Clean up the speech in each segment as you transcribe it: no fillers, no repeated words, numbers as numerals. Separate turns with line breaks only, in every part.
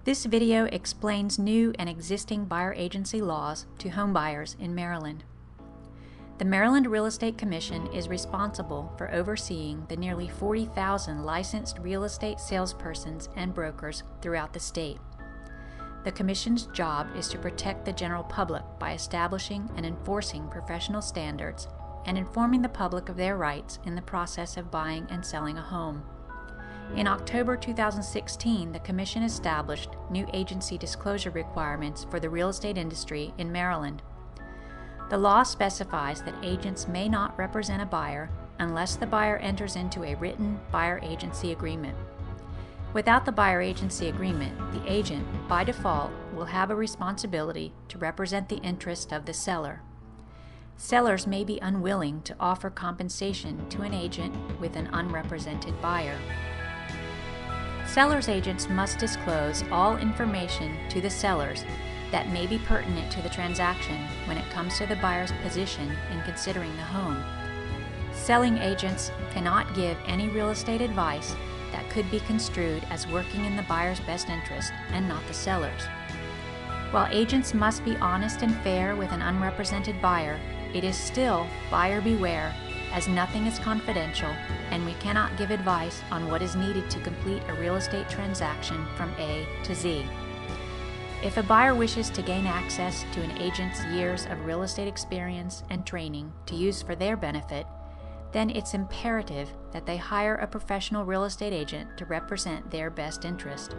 This video explains new and existing buyer agency laws to homebuyers in Maryland. The Maryland Real Estate Commission is responsible for overseeing the nearly 40,000 licensed real estate salespersons and brokers throughout the state. The Commission's job is to protect the general public by establishing and enforcing professional standards and informing the public of their rights in the process of buying and selling a home. In October 2016, the Commission established new agency disclosure requirements for the real estate industry in Maryland. The law specifies that agents may not represent a buyer unless the buyer enters into a written buyer agency agreement. Without the buyer agency agreement, the agent, by default, will have a responsibility to represent the interest of the seller. Sellers may be unwilling to offer compensation to an agent with an unrepresented buyer. Sellers' agents must disclose all information to the sellers that may be pertinent to the transaction when it comes to the buyer's position in considering the home. Selling agents cannot give any real estate advice that could be construed as working in the buyer's best interest and not the seller's. While agents must be honest and fair with an unrepresented buyer, it is still buyer beware, as nothing is confidential and we cannot give advice on what is needed to complete a real estate transaction from A to Z. If a buyer wishes to gain access to an agent's years of real estate experience and training to use for their benefit, then it's imperative that they hire a professional real estate agent to represent their best interest.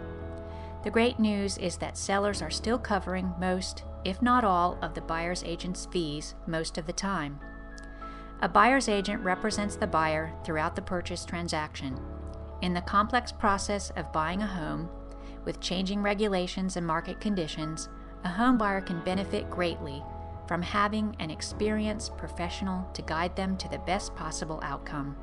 The great news is that sellers are still covering most, if not all, of the buyer's agent's fees most of the time. A buyer's agent represents the buyer throughout the purchase transaction. In the complex process of buying a home, with changing regulations and market conditions, a home buyer can benefit greatly from having an experienced professional to guide them to the best possible outcome.